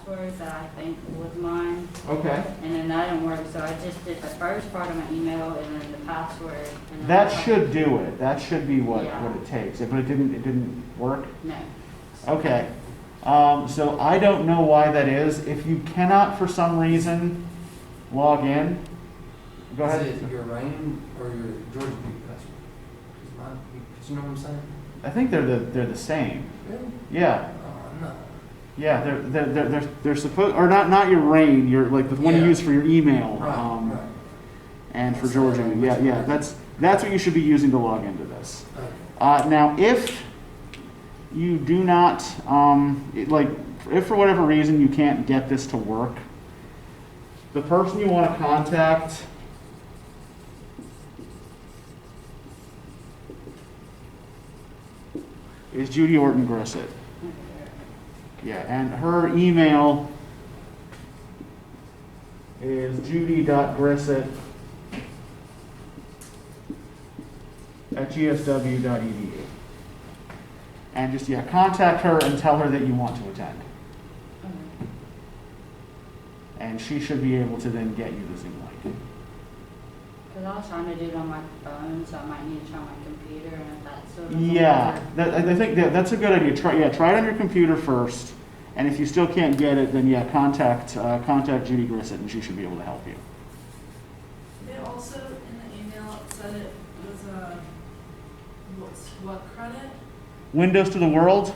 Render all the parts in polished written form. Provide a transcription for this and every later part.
password that I think was mine, Okay. and then that didn't work, so I just did the first part of my email and then the password. And then That should do it. That should be what Yeah. it takes. But it didn't work? No. Okay. So I don't know why that is. If you cannot, for some reason, log in, go ahead. Is it your Ryan or your Georgia Butte password? Is mine, you know what I'm saying? I think they're the same. Really? Yeah. Oh, no. Yeah, they're supposed, or not your RAIN, your like the one you Yeah. use for your email. Right, right. And for Georgia, yeah, that's what you should be using to log into this. Okay. Now, if you do not, if for whatever reason you can't get this to work, the person you want to contact is Judy Orton Grissett. Yeah, and her email is judy.grissett@gsw.edu. And just, contact her and tell her that you want to attend. And she should be able to then get you the Zoom link. Because I was trying to do it on my phone, so I might need to try my computer, and if that's still Yeah, I think that's a good idea. Try it on your computer first, and if you still can't get it, then contact Judy Grissett, and she should be able to help you. It also, in the email, it said it was what credit? Windows to the World?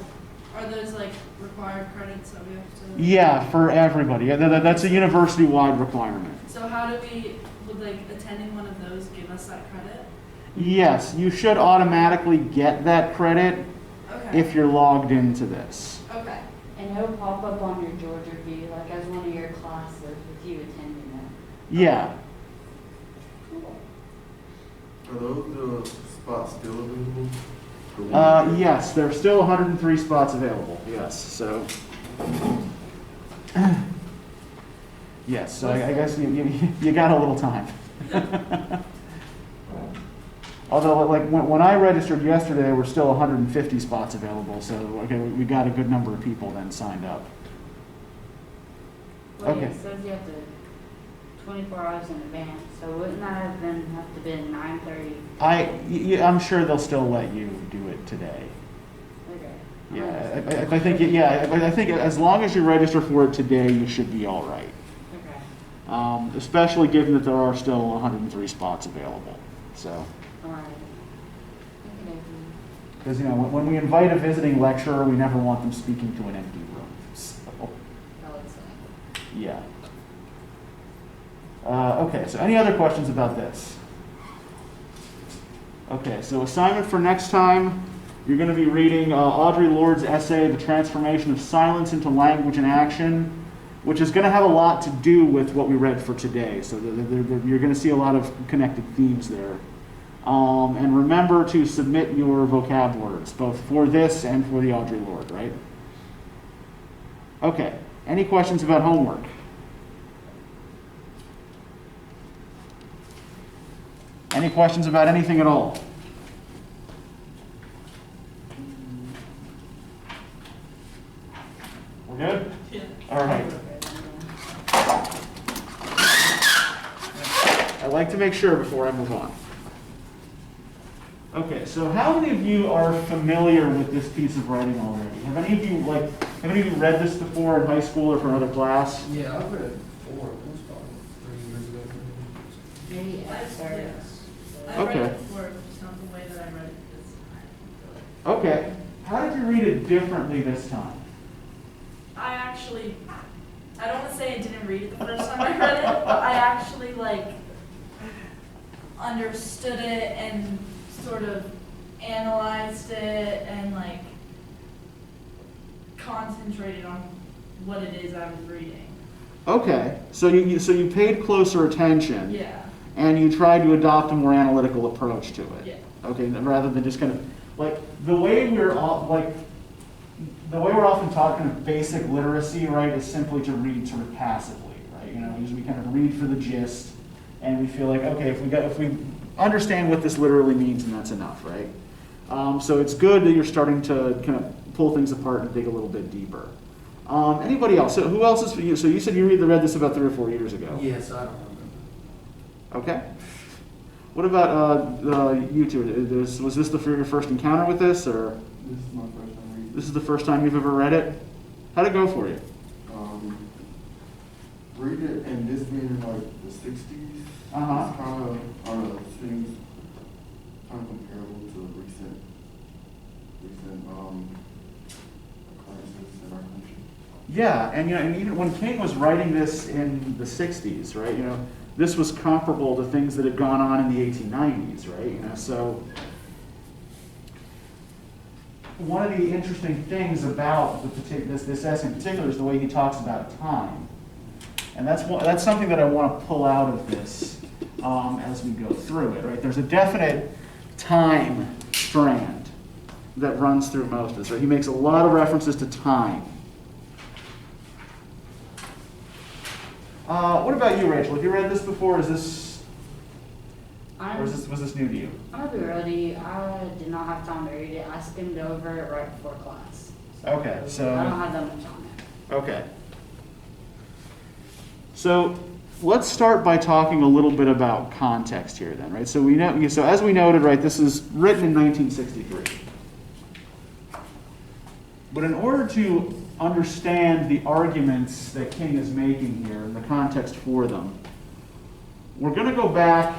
Are those like required credits that we have to? Yeah, for everybody. Yeah, that's a university-wide requirement. So how do would like attending one of those give us that credit? Yes, you should automatically get that credit Okay. if you're logged into this. Okay. And it'll pop up on your Georgia View, like as one of your classes, with you attending it. Yeah. Cool. Are those spots still available? Yes, there are still 103 spots available. Yes, so. Yes, so I guess you got a little time. Although, like when I registered yesterday, there were still 150 spots available. So okay, we got a good number of people then signed up. Well, Okay. yeah, it says you have to 24 hours in advance, so wouldn't that have to be 9:30? I'm sure they'll still let you do it today. Okay. Yeah, I think I think as long as you register for it today, you should be all right. Okay. Especially given that there are still 103 spots available. So, All right. Okay. because when we invite a visiting lecturer, we never want them speaking to an empty room. So, yeah. Okay. So, any other questions about this? Okay. So, assignment for next time. You're going to be reading Audre Lorde's essay, The Transformation of Silence into Language and Action, which is going to have a lot to do with what we read for today. So you're going to see a lot of connected themes there. And remember to submit your vocab words, both for this and for the Audre Lorde, right? Okay. Any questions about homework? Any questions about anything at all? We're good? Yeah. All right. I like to make sure before I move on. Okay, so how many of you are familiar with this piece of writing already? Have any of you read this before in high school or for another class? Yeah, I've read it before. It was probably 3 years ago. Maybe after. Yes. I Okay. read it before, just not the way that I read it this time. Okay. How did you read it differently this time? I don't want to say I didn't read it the first time I read it, but I actually understood it and sort of analyzed it and concentrated on what it is I was reading. Okay, so you paid closer attention. Yeah. And you tried to adopt a more analytical approach to it. Yeah. Okay, rather than just kind of the way we're often taught kind of basic literacy, right, is simply to read sort of passively, right? We kind of read for the gist, and we feel like, okay, if we understand what this literally means, then that's enough, right? So it's good that you're starting to kind of pull things apart and dig a little bit deeper. Anybody else? So who else is, so you said you read this about 3 or 4 years ago. Yes, I don't remember. Okay. What about you two? Was this your first encounter with this, or This is my first time reading. this is the first time you've ever read it? How'd it go for you? Read it, and this being in like the 60s, Uh-huh. it's kind of, seems kind of comparable to recent crises in our country. Yeah, and and even when King was writing this in the 60s, right? This was comparable to things that had gone on in the 1890s, right? So one of the interesting things about this essay in particular is the way he talks about time, and that's something that I want to pull out of this as we go through it, right? There's a definite time strand that runs through most of this, right? He makes a lot of references to time. What about you, Rachel? Have you read this before? Was this new to you? I'll be ready. I did not have time to read it. I skimmed over it right before class. Okay, so I don't have that much on it. okay. So let's start by talking a little bit about context here, then, right? So as we noted, right, this is written in 1963. But in order to understand the arguments that King is making here and the context for them, we're going to go back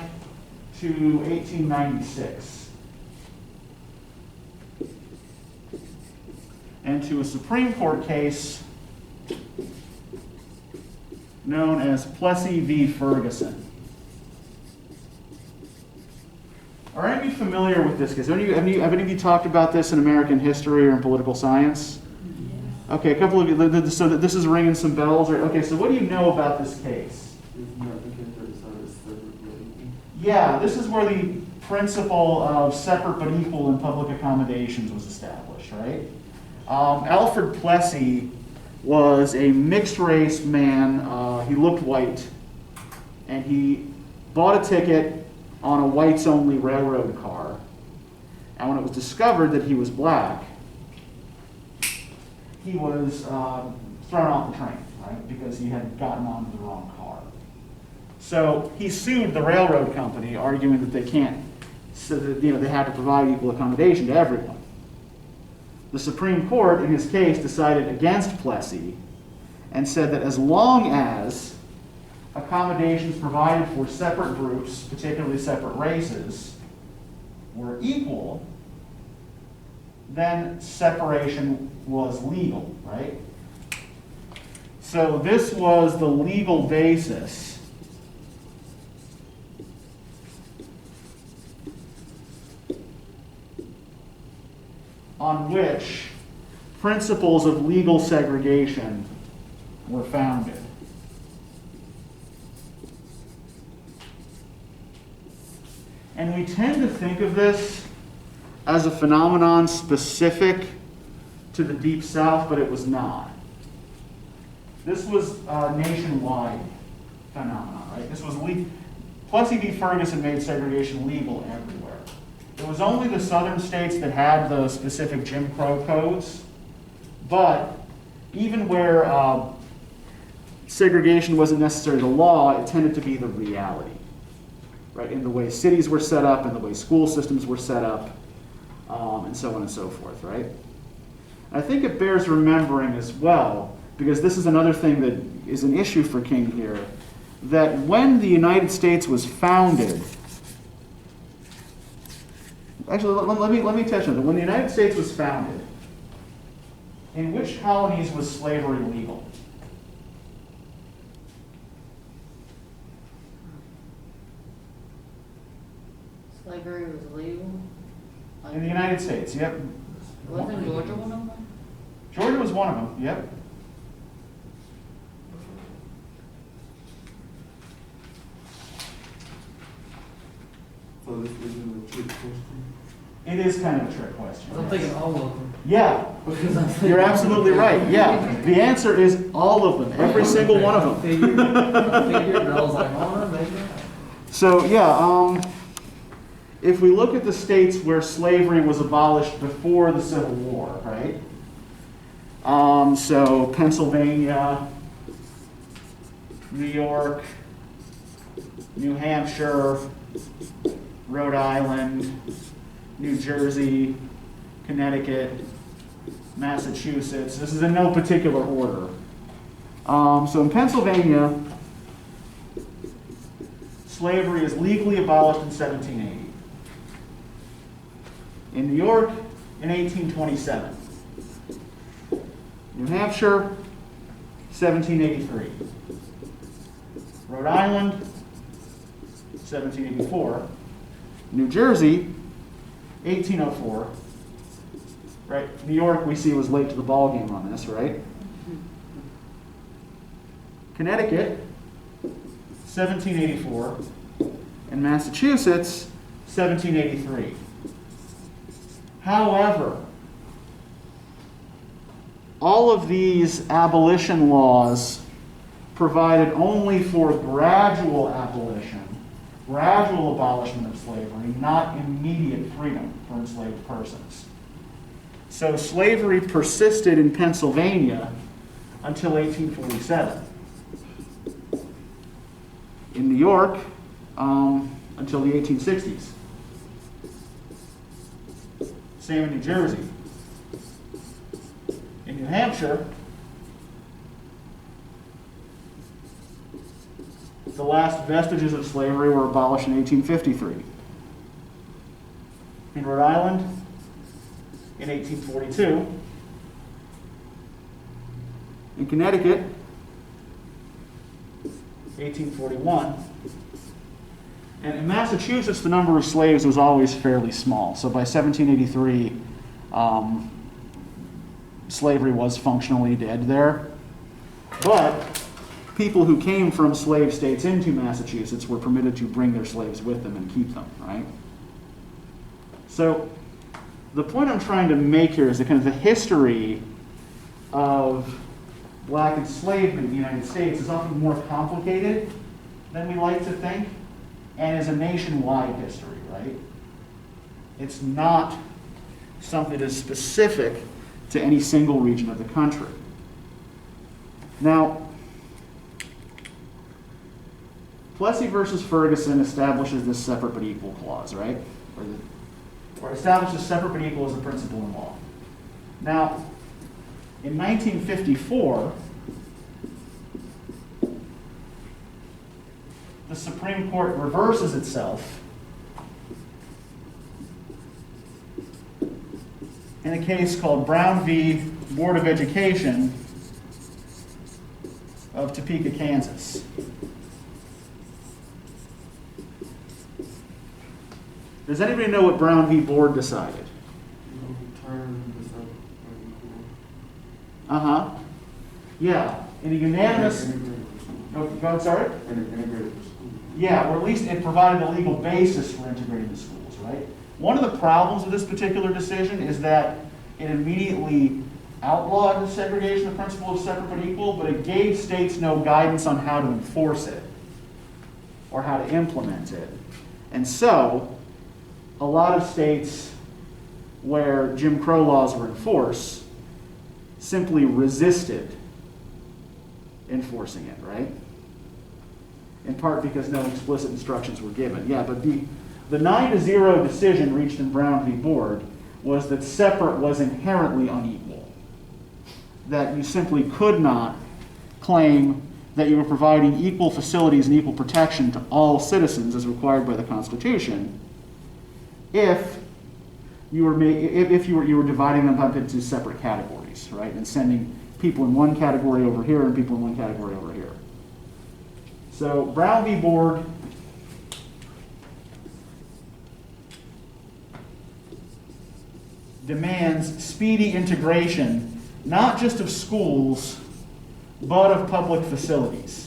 to 1896 and to a Supreme Court case known as Plessy v. Ferguson. Are any of you familiar with this case? Have any of you talked about this in American history or in political science? Okay, a couple of you, so this is ringing some bells. Okay, so what do you know about this case? Isn't that the case that decided separate but equal? Yeah, this is where the principle of separate but equal in public accommodations was established, right? Alfred Plessy was a mixed-race man. He looked white, and he bought a ticket on a whites-only railroad car. And when it was discovered that he was black, he was thrown off the train, right? Because he had gotten onto the wrong car. So he sued the railroad company, arguing that they can't, so that they had to provide equal accommodation to everyone. The Supreme Court, in his case, decided against Plessy and said that as long as accommodations provided for separate groups, particularly separate races, were equal, then separation was legal, right? So this was the legal basis on which principles of legal segregation were founded. And we tend to think of this as a phenomenon specific to the Deep South, but it was not. This was a nationwide phenomenon, right? This was Plessy v. Ferguson made segregation legal everywhere. It was only the southern states that had the specific Jim Crow codes, but even where segregation wasn't necessarily the law, it tended to be the reality, right? In the way cities were set up, in the way school systems were set up, and so on and so forth, right? I think it bears remembering as well, because this is another thing that is an issue for King here, that when the United States was founded, actually, let me touch on it. When the United States was founded, in which colonies was slavery legal? Slavery was legal. In the United States, yep. Wasn't Georgia one of them? Georgia was one of them, yep. So this isn't a trick question? It is kind of a trick question. I'm thinking all of them. Yeah, Because I'm thinking- you're absolutely right. Yeah, the answer is all of them, every single one of I them. figured, but I was like, oh, maybe not. So yeah, if we look at the states where slavery was abolished before the Civil War, right? So Pennsylvania, New York, New Hampshire, Rhode Island, New Jersey, Connecticut, Massachusetts. This is in no particular order. So in Pennsylvania, slavery is legally abolished in 1780. In New York, in 1827. New Hampshire, 1783. Rhode Island, 1784. New Jersey, 1804. Right? New York, we see, was late to the ball game on this, right? Connecticut, 1784. And Massachusetts, 1783. However, all of these abolition laws provided only for gradual abolition, gradual abolishment of slavery, not immediate freedom for enslaved persons. So slavery persisted in Pennsylvania until 1847. In New York, until the 1860s. Same in New Jersey. In New Hampshire, the last vestiges of slavery were abolished in 1853. In Rhode Island, in 1842. In Connecticut, 1841. And in Massachusetts, the number of slaves was always fairly small. So by 1783, slavery was functionally dead there. But people who came from slave states into Massachusetts were permitted to bring their slaves with them and keep them, right? So the point I'm trying to make here is that kind of the history of black enslavement in the United States is often more complicated than we like to think, and is a nationwide history, right? It's not something that is specific to any single region of the country. Now, Plessy versus Ferguson establishes this separate but equal clause, right? Or establishes separate but equal as a principle in law. Now, in 1954, the Supreme Court reverses itself in a case called Brown v. Board of Education of Topeka, Kansas. Does anybody know what Brown v. Board decided? Uh-huh. Yeah. In a unanimous... Go, sorry? Yeah, or at least it provided a legal basis for integrating the schools, right? One of the problems with this particular decision is that it immediately outlawed the segregation, the principle of separate but equal, but it gave states no guidance on how to enforce it or how to implement it. And so, a lot of states where Jim Crow laws were in force simply resisted enforcing it, right? In part because no explicit instructions were given. Yeah, but the 9-0 decision reached in Brown v. Board was that separate was inherently unequal. That you simply could not claim that you were providing equal facilities and equal protection to all citizens as required by the Constitution if you were dividing them up into separate categories, right? And sending people in one category over here and people in one category over here. So Brown v. Board demands speedy integration, not just of schools, but of public facilities.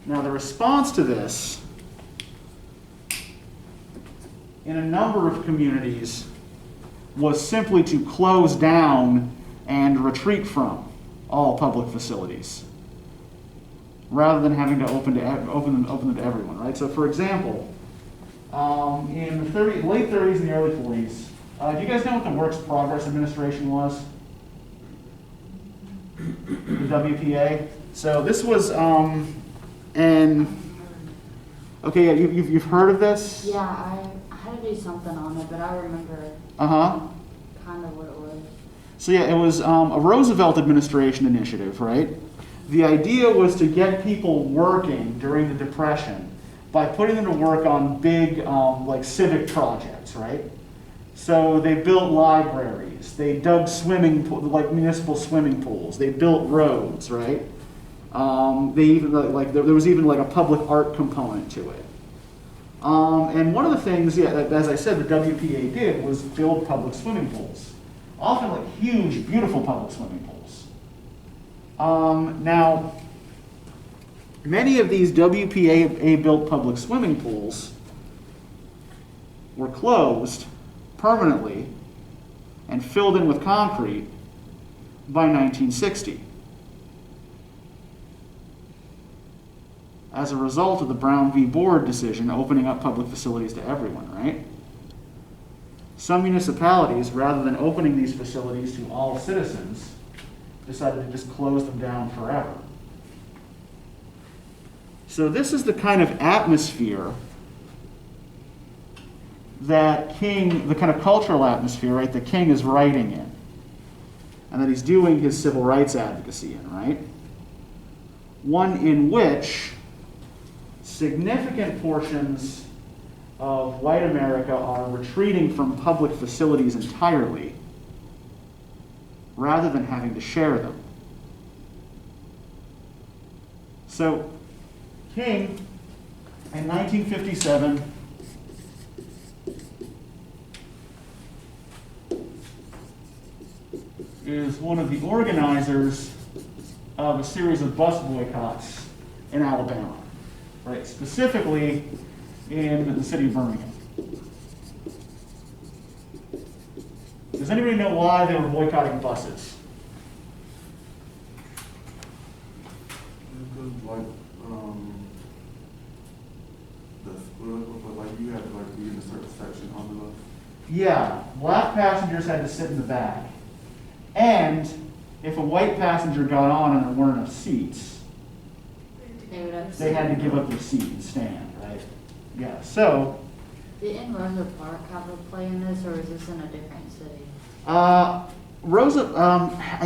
Now, the response to this in a number of communities was simply to close down and retreat from all public facilities, rather than having to open them to everyone, right? So, for example, in the late 30s and the early 40s. Do you guys know what the Works Progress Administration was? The WPA. So this was, okay, yeah, you've heard of this? Yeah, I had to do something on it, but I remember Uh-huh. kind of what it was. So yeah, it was a Roosevelt administration initiative, right? The idea was to get people working during the Depression by putting them to work on big, like civic projects, right? So they built libraries, they dug like municipal swimming pools, they built roads, right? They even there was even like a public art component to it. And one of the things, yeah, as I said, the WPA did was build public swimming pools, often like huge, beautiful public swimming pools. Now, many of these WPA-built public swimming pools were closed permanently and filled in with concrete by 1960. As a result of the Brown v. Board decision opening up public facilities to everyone, right? Some municipalities, rather than opening these facilities to all citizens, decided to just close them down forever. So this is the kind of atmosphere that King, the kind of cultural atmosphere, right, that King is writing in, and that he's doing his civil rights advocacy in, right? One in which significant portions of white America are retreating from public facilities entirely, rather than having to share them. So, King, in 1957, is one of the organizers of a series of bus boycotts in Alabama, right? Specifically in the city of Birmingham. Does anybody know why they were boycotting buses? Because like the split, but like you had to like be in a certain section on the bus. Yeah, black passengers had to sit in the back. And if a white passenger got on and there weren't enough seats, they had to give up their seat and stand, right? Yeah, so. Didn't Rosa Park have a play in this, or is this in a different city? I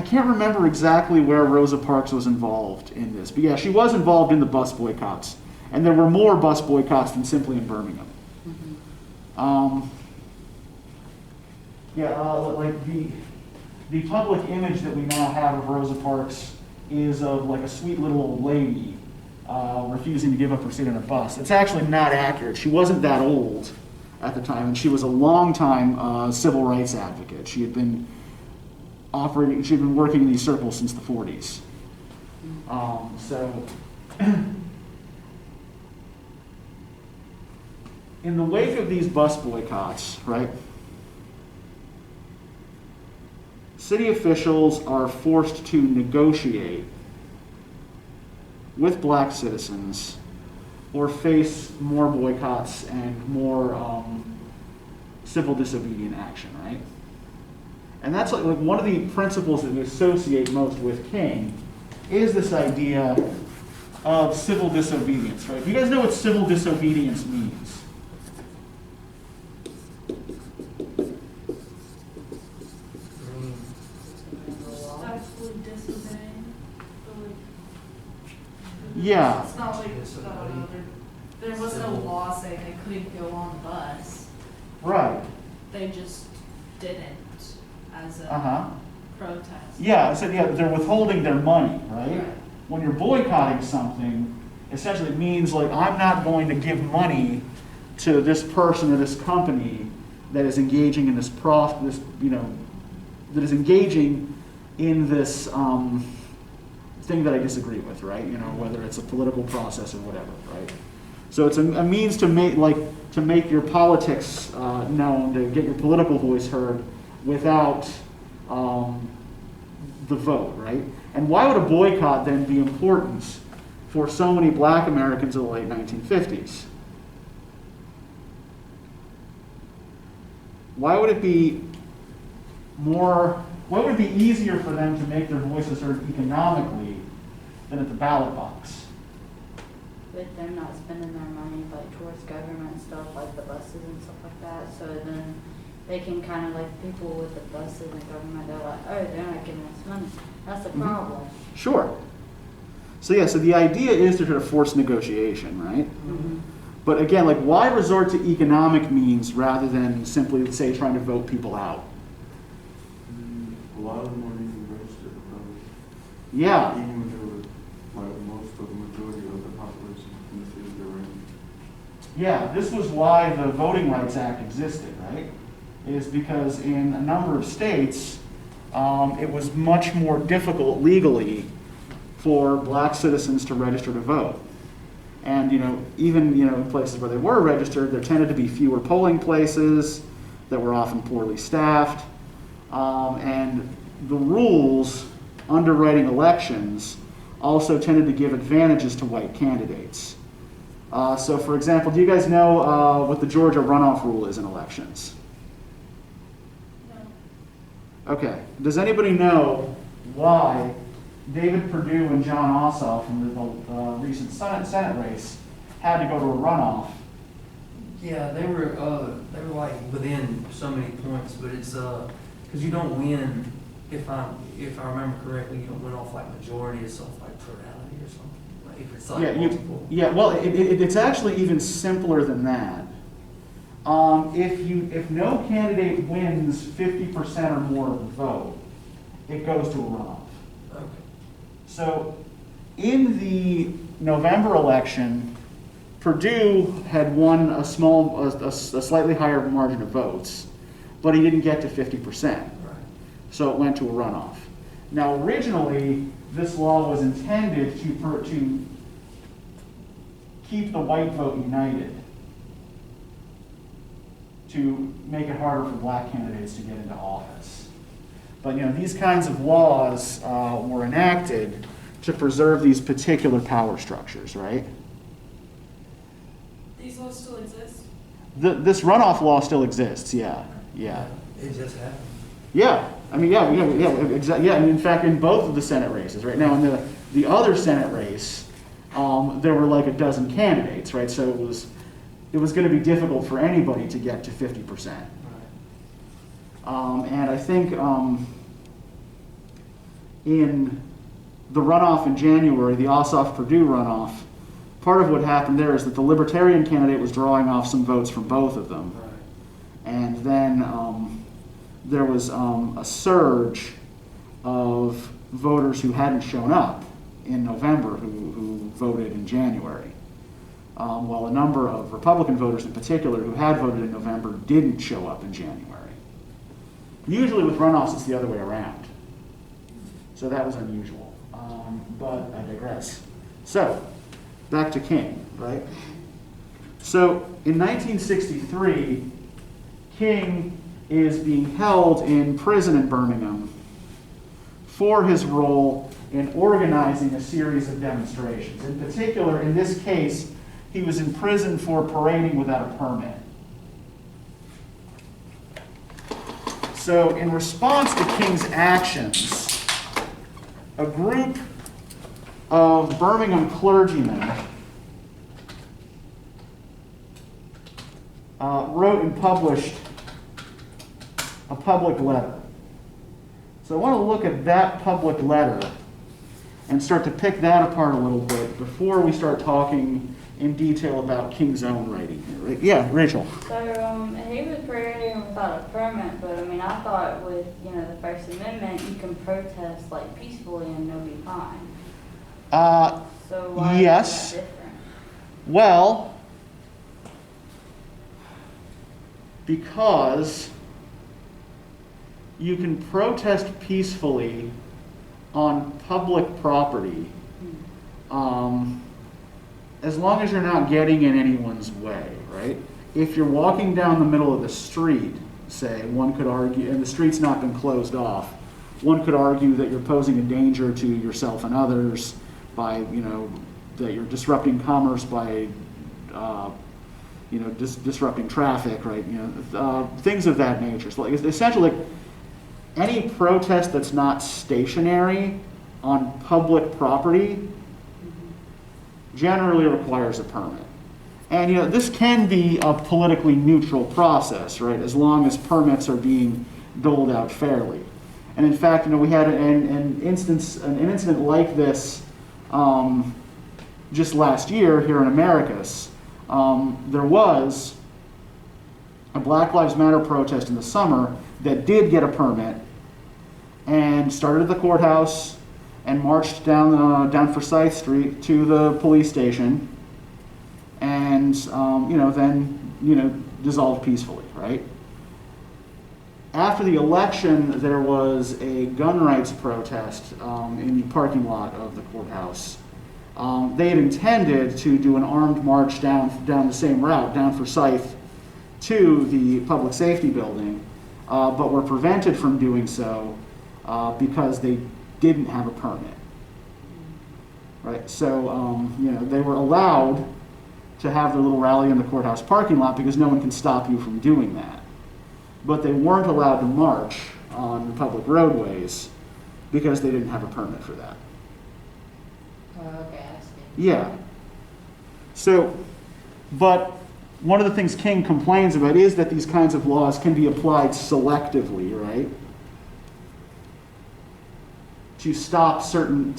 can't remember exactly where Rosa Parks was involved in this, but yeah, she was involved in the bus boycotts. And there were more bus boycotts than simply in Birmingham. Mm-hmm. Like the public image that we now have of Rosa Parks is of like a sweet little old lady refusing to give up her seat on a bus. It's actually not accurate. She wasn't that old at the time, and she was a long-time civil rights advocate. She had been working in these circles since the 40s. In the wake of these bus boycotts, right, city officials are forced to negotiate with black citizens or face more boycotts and more civil disobedient action, right? And that's like one of the principles that we associate most with King is this idea of civil disobedience, right? You guys know what civil disobedience means? Absolutely disobeying. Yeah. It's not like there was no law saying they couldn't go on the bus. Right. They just didn't as a protest. Yeah, so yeah, they're withholding their money, right? Right. When you're boycotting something, essentially it means like I'm not going to give money to this person or this company that is engaging in that is engaging in this thing that I disagree with, right? You know, whether it's a political process or whatever, right? So it's a means to make your politics known, to get your political voice heard without the vote, right? And why would a boycott then be important for so many black Americans in the late 1950s? why would it be easier for them to make their voices heard economically than at the ballot box? But they're not spending their money like towards government stuff like the buses and stuff like that. So then they can kind of like people with the buses and government, they're like, oh, they're not giving us money. That's the problem. Sure. So yeah, so the idea is to try to force negotiation, right? Mm-hmm. But again, like, why resort to economic means rather than simply, say, trying to vote people out? A lot of them weren't even registered to vote. Yeah. Even when they were, like, most of the majority of the population in the cities they were in. Yeah, this was why the Voting Rights Act existed, right? Is because in a number of states, it was much more difficult legally for black citizens to register to vote. And, even, in places where they were registered, there tended to be fewer polling places that were often poorly staffed. And the rules underwriting elections also tended to give advantages to white candidates. So, for example, do you guys know what the Georgia runoff rule is in elections? No. Okay. Does anybody know why David Perdue and John Ossoff from the recent Senate race had to go to a runoff? Yeah, they were like within so many points, but it's, because you don't win, if I remember correctly, you don't win off like majority, it's off like plurality or something. Like if it's like multiple. Well, it's actually even simpler than that. If no candidate wins 50% or more of the vote, it goes to a runoff. Okay. So in the November election, Perdue had won a slightly higher margin of votes, but he didn't get to 50%. Right. So it went to a runoff. Now, originally, this law was intended to keep the white vote united, to make it harder for black candidates to get into office. But these kinds of laws were enacted to preserve these particular power structures, right? These laws still exist? This runoff law still exists, yeah. It just happened. Yeah, I mean, exactly. Yeah, and in fact, in both of the Senate races, right now, in the other Senate race, there were like a dozen candidates, right? So it was going to be difficult for anybody to get to 50%. And I think in the runoff in January, the Ossoff-Perdue runoff, part of what happened there is that the Libertarian candidate was drawing off some votes from both of them. Right. And then there was a surge of voters who hadn't shown up in November who voted in January. While a number of Republican voters in particular who had voted in November didn't show up in January. Usually with runoffs, it's the other way around. So that was unusual. But I digress. So, back to King, right? So, in 1963, King is being held in prison in Birmingham for his role in organizing a series of demonstrations. In particular, in this case, he was in prison for parading without a permit. So, in response to King's actions, a group of Birmingham clergymen wrote and published a public letter. So I want to look at that public letter and start to pick that apart a little bit before we start talking in detail about King's own writing here. Right? Yeah, Rachel. So he was parading without a permit, but I mean, I thought with the First Amendment, you can protest like peacefully and no be fine. So why yes. is that different? Well, because you can protest peacefully on public property as long as you're not getting in anyone's way, right? If you're walking down the middle of the street, say, one could argue, and the street's not been closed off, one could argue that you're posing a danger to yourself and others by, that you're disrupting commerce by disrupting traffic, right? Things of that nature. So, like, essentially, like, any protest that's not stationary on public property generally requires a permit. And this can be a politically neutral process, right? As long as permits are being doled out fairly. And in fact, we had an incident like this just last year here in Americus. There was a Black Lives Matter protest in the summer that did get a permit and started at the courthouse and marched down Forsyth Street to the police station, and then dissolved peacefully, right? After the election, there was a gun rights protest in the parking lot of the courthouse. They had intended to do an armed march down the same route, down Forsyth to the public safety building, but were prevented from doing so because they didn't have a permit. Right? So, they were allowed to have their little rally in the courthouse parking lot because no one can stop you from doing that. But they weren't allowed to march on public roadways because they didn't have a permit for that. Oh, okay, I see. Yeah. So, but one of the things King complains about is that these kinds of laws can be applied selectively, right? To stop certain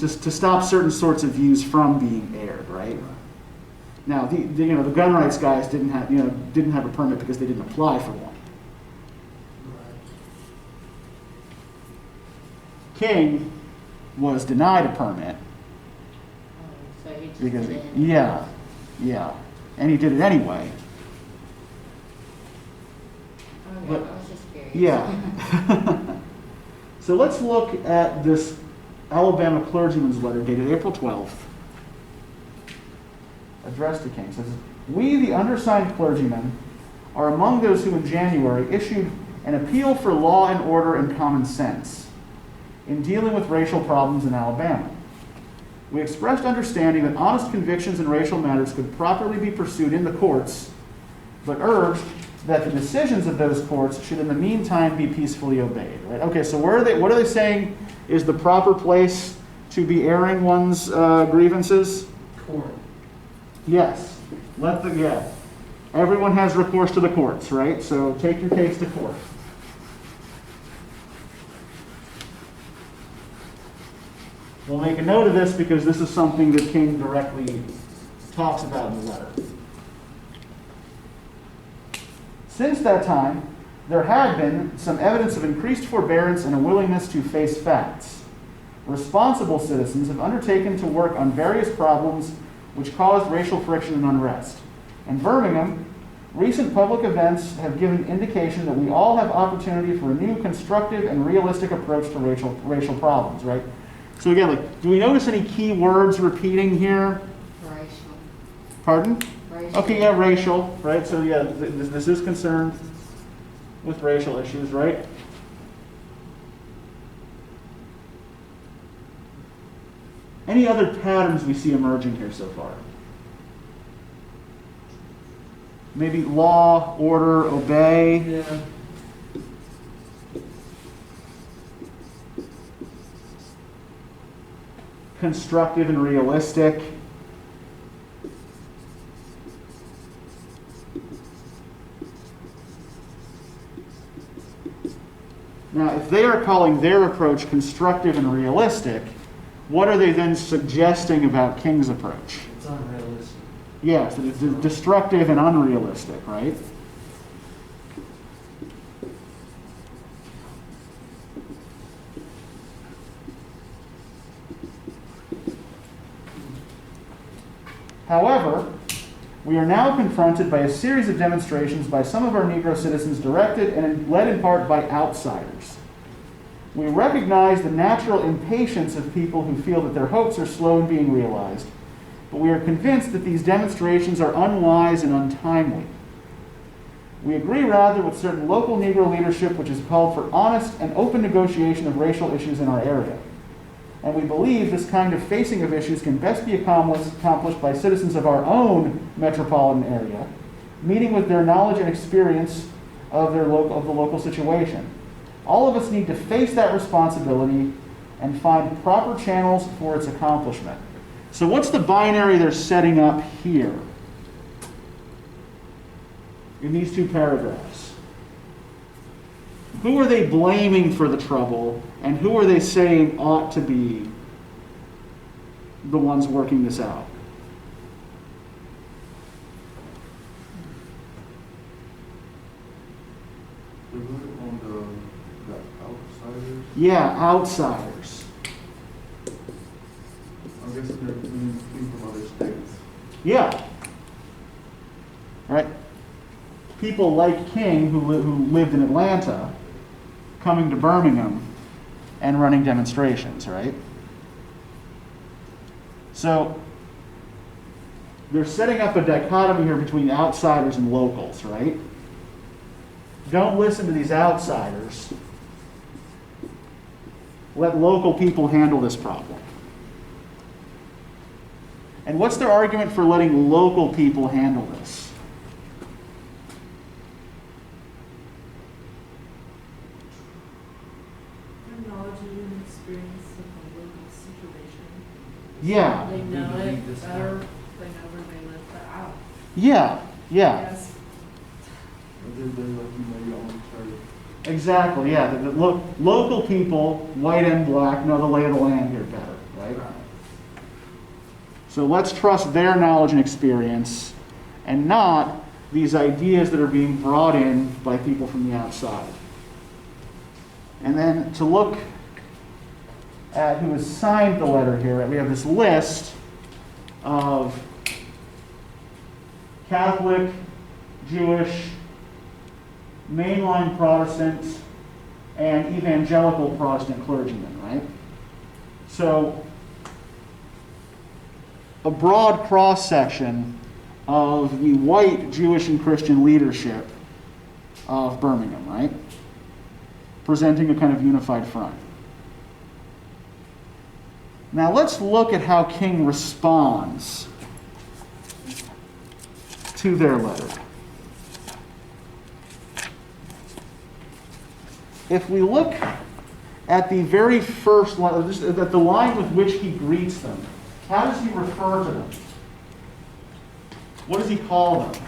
sorts of views from being aired, right? Now, the gun rights guys didn't have a permit because they didn't apply for one. King was denied a permit So he just because did. yeah, and he did it anyway. Okay, But- I was just curious. Yeah. So let's look at this Alabama clergyman's letter dated April 12th, addressed to King. It says, "We, the undersigned clergymen, are among those who in January issued an appeal for law and order and common sense in dealing with racial problems in Alabama. We expressed understanding that honest convictions in racial matters could properly be pursued in the courts, but urged that the decisions of those courts should in the meantime be peacefully obeyed." Right? Okay, so what are they saying is the proper place to be airing one's grievances? Court. Yes. Everyone has recourse to the courts, right? So take your case to court. We'll make a note of this because this is something that King directly talks about in the letter. Since that time, there had been some evidence of increased forbearance and a willingness to face facts. Responsible citizens have undertaken to work on various problems which caused racial friction and unrest. In Birmingham, recent public events have given indication that we all have opportunity for a new constructive and realistic approach to racial problems, right? So again, do we notice any key words repeating here? Racial. Pardon? Racial. Okay, yeah, racial, right? So yeah, this is concerned with racial issues, right? Any other patterns we see emerging here so far? Maybe law, order, obey. Yeah. Constructive and realistic. Now, if they are calling their approach constructive and realistic, what are they then suggesting about King's approach? It's unrealistic. Yes, it's destructive and unrealistic, right? However, we are now confronted by a series of demonstrations by some of our Negro citizens directed and led in part by outsiders. We recognize the natural impatience of people who feel that their hopes are slow in being realized, but we are convinced that these demonstrations are unwise and untimely. We agree rather with certain local Negro leadership which has called for honest and open negotiation of racial issues in our area. And we believe this kind of facing of issues can best be accomplished by citizens of our own metropolitan area, meeting with their knowledge and experience of the local situation. All of us need to face that responsibility and find proper channels for its accomplishment. So what's the binary they're setting up here in these two paragraphs? Who are they blaming for the trouble, and who are they saying ought to be the ones working this out? They put it on the outsiders. Yeah, outsiders. I'm guessing they're bringing people from other states. Yeah. Right? People like King, who lived in Atlanta, coming to Birmingham and running demonstrations, right? So they're setting up a dichotomy here between outsiders and locals, right? Don't listen to these outsiders. Let local people handle this problem. And what's their argument for letting local people handle this? Their knowledge and experience of the local situation. Yeah. They know They believe it this better, now. they know where they live, but out. Yeah. Yes. They're like, your own church. Exactly, yeah. The local people, white and black, know the lay of the land here better, right? So let's trust their knowledge and experience and not these ideas that are being brought in by people from the outside. And then to look at who has signed the letter here, we have this list of Catholic, Jewish, mainline Protestant, and evangelical Protestant clergymen, right? So a broad cross-section of the white Jewish and Christian leadership of Birmingham, right? Presenting a kind of unified front. Now let's look at how King responds to their letter. If we look at the very first line, at the line with which he greets them, how does he refer to them? What does he call them? My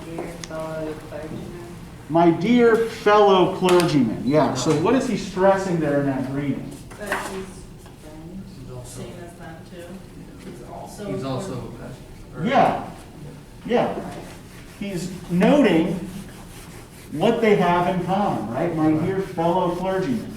dear fellow clergymen. My dear fellow clergymen. Yeah, so what is he stressing there in that greeting? But he's He's also, seen as them too. he's also a pastor. Or- Yeah. He's noting what they have in common, right? My dear fellow clergymen.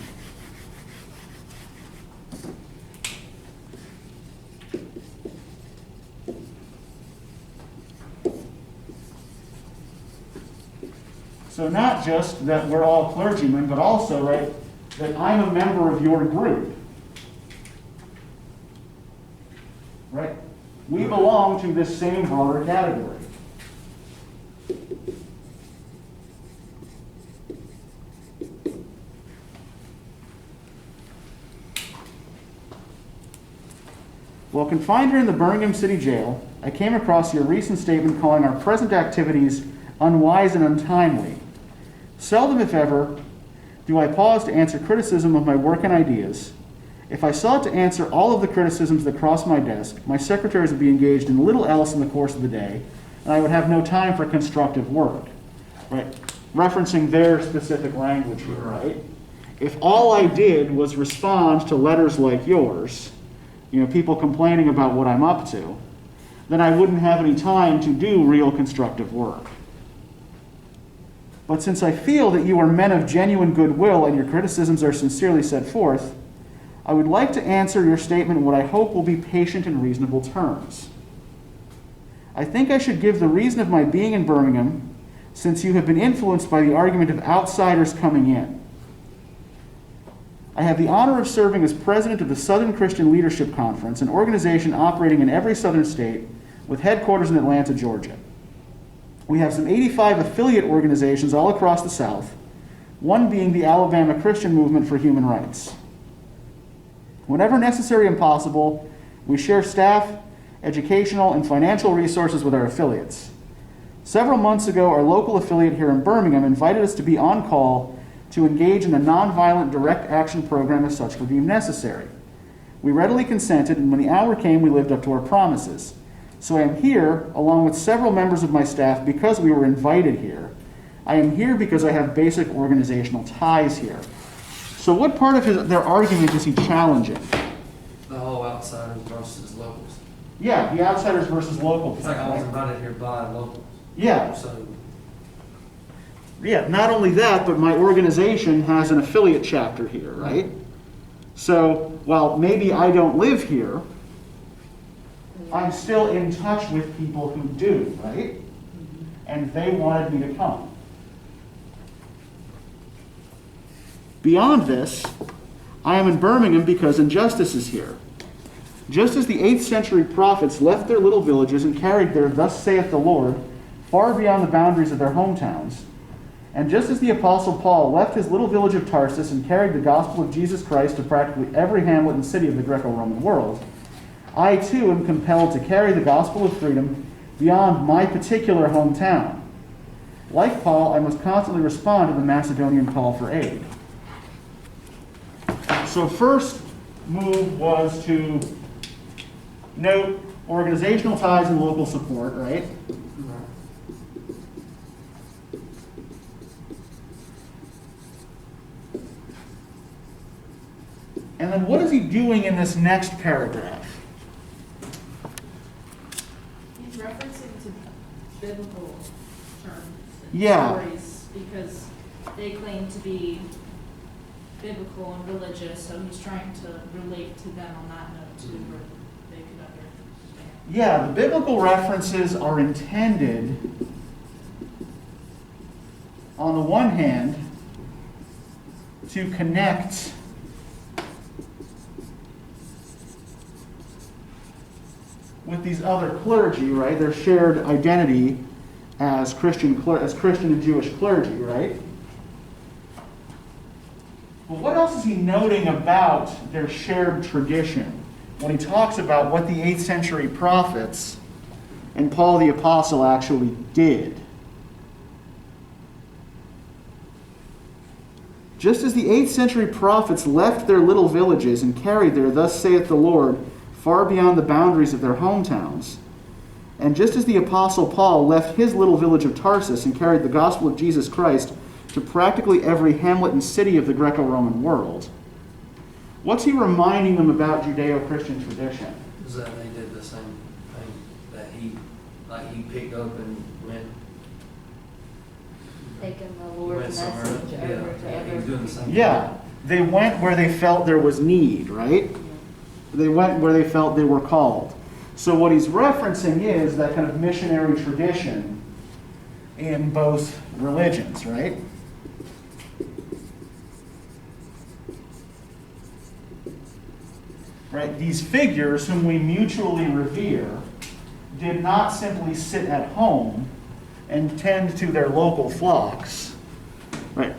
So not just that we're all clergymen, but also, right, that I'm a member of your group. Right? We belong to this same broader category. While confined here in the Birmingham City Jail, I came across your recent statement calling our present activities unwise and untimely. Seldom, if ever, do I pause to answer criticism of my work and ideas. If I sought to answer all of the criticisms that cross my desk, my secretaries would be engaged in little else in the course of the day, and I would have no time for constructive work. Right? Referencing their specific language here, right? If all I did was respond to letters like yours, people complaining about what I'm up to, then I wouldn't have any time to do real constructive work. But since I feel that you are men of genuine goodwill and your criticisms are sincerely set forth, I would like to answer your statement in what I hope will be patient and reasonable terms. I think I should give the reason of my being in Birmingham, since you have been influenced by the argument of outsiders coming in. I have the honor of serving as president of the Southern Christian Leadership Conference, an organization operating in every southern state with headquarters in Atlanta, Georgia. We have some 85 affiliate organizations all across the South, one being the Alabama Christian Movement for Human Rights. Whenever necessary and possible, we share staff educational, and financial resources with our affiliates. Several months ago, our local affiliate here in Birmingham invited us to be on call to engage in a nonviolent direct action program if such were deemed necessary. We readily consented, and when the hour came, we lived up to our promises. So I am here, along with several members of my staff, because we were invited here. I am here because I have basic organizational ties here. So what part of their argument is he challenging? The whole outsiders versus locals. Yeah, the outsiders versus local. It's like I was invited here by locals. Yeah. So, Yeah, not only that, but my organization has an affiliate chapter here, right? So while maybe I don't live here, I'm still in touch with people who do, right? And they wanted me to come. Beyond this, I am in Birmingham because injustice is here. Just as the 8th century prophets left their little villages and carried their "Thus saith the Lord" far beyond the boundaries of their hometowns, and just as the Apostle Paul left his little village of Tarsus and carried the gospel of Jesus Christ to practically every hamlet and city of the Greco-Roman world, I too am compelled to carry the gospel of freedom beyond my particular hometown. Like Paul, I must constantly respond to the Macedonian call for aid. So first move was to note organizational ties and local support, right? And then what is he doing in this next paragraph? He's referencing to biblical terms and Yeah. stories because they claim to be biblical and religious, so he's trying to relate to them on that note too, where they could understand. Yeah, the biblical references are intended, on the one hand, to connect with these other clergy, right? Their shared identity as Christian and Jewish clergy, right? But what else is he noting about their shared tradition when he talks about what the 8th century prophets and Paul the Apostle actually did? Just as the 8th century prophets left their little villages and carried their "Thus saith the Lord" far beyond the boundaries of their hometowns, and just as the Apostle Paul left his little village of Tarsus and carried the gospel of Jesus Christ to practically every hamlet and city of the Greco-Roman world, what's he reminding them about Judeo-Christian tradition? is that they did the same thing that he picked up and went Taking the Lord's somewhere. message Yeah, over to he was other. doing the same thing. Yeah, they went where they felt there was need, right? They went where they felt they were called. So what he's referencing is that kind of missionary tradition in both religions, right? Right? These figures whom we mutually revere did not simply sit at home and tend to their local flocks. Right?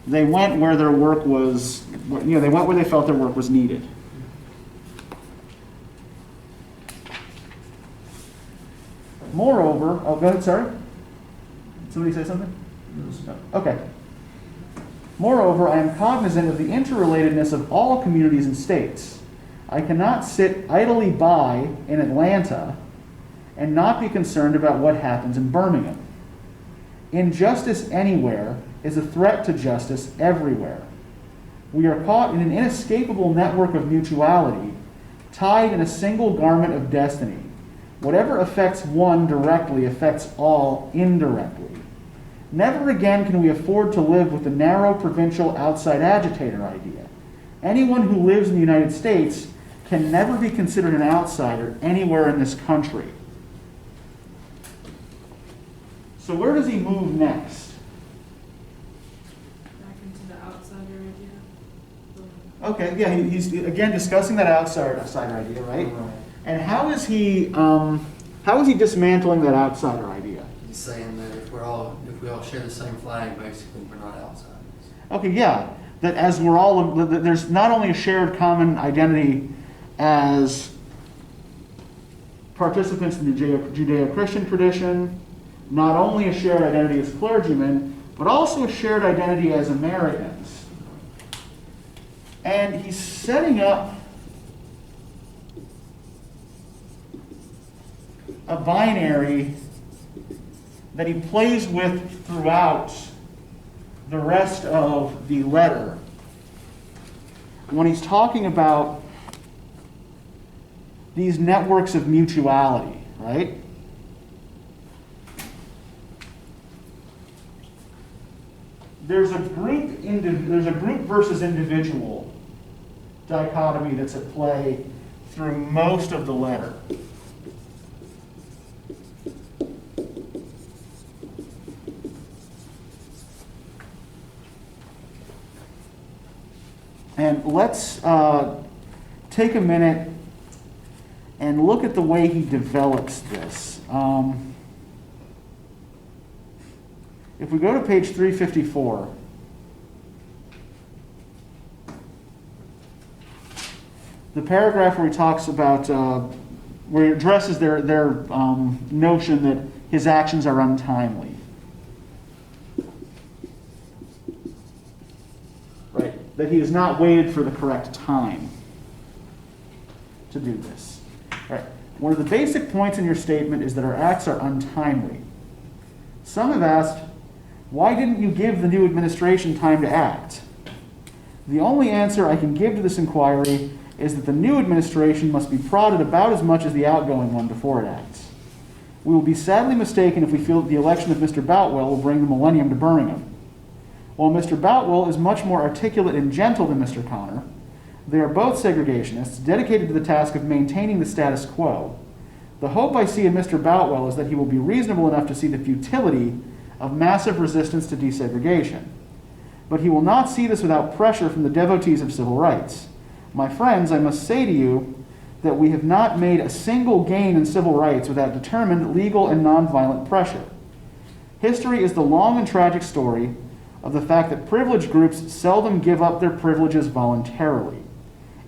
They went where their work was, they went where they felt their work was needed. Moreover, oh, go ahead, sorry. Somebody say something? No. Okay. Moreover, I am cognizant of the interrelatedness of all communities and states. I cannot sit idly by in Atlanta and not be concerned about what happens in Birmingham. Injustice anywhere is a threat to justice everywhere. We are caught in an inescapable network of mutuality, tied in a single garment of destiny. Whatever affects one directly affects all indirectly. Never again can we afford to live with the narrow provincial outside agitator idea. Anyone who lives in the United States can never be considered an outsider anywhere in this country. So where does he move next? Back into the outsider idea. Okay, yeah, he's again discussing that outsider idea, right? And how is he dismantling that outsider idea? He's saying that if we all share the same flag, basically we're not outsiders. Okay, yeah, that as we're all, there's not only a shared common identity as participants in the Judeo-Christian tradition, not only a shared identity as clergymen, but also a shared identity as Americans. And he's setting up a binary that he plays with throughout the rest of the letter. When he's talking about these networks of mutuality, right? There's a group versus individual dichotomy that's at play through most of the letter. And let's take a minute and look at the way he develops this. If we go to page 354, the paragraph where he talks about, where he addresses their notion that his actions are untimely. Right? That he has not waited for the correct time to do this. Right? One of the basic points in your statement is that our acts are untimely. Some have asked, why didn't you give the new administration time to act? The only answer I can give to this inquiry is that the new administration must be prodded about as much as the outgoing one before it acts. We will be sadly mistaken if we feel that the election of Mr. Boutwell will bring the millennium to Birmingham. While Mr. Boutwell is much more articulate and gentle than Mr. Connor, they are both segregationists, dedicated to the task of maintaining the status quo. The hope I see in Mr. Boutwell is that he will be reasonable enough to see the futility of massive resistance to desegregation. But he will not see this without pressure from the devotees of civil rights. My friends, I must say to you that we have not made a single gain in civil rights without determined legal and nonviolent pressure. History is the long and tragic story of the fact that privileged groups seldom give up their privileges voluntarily.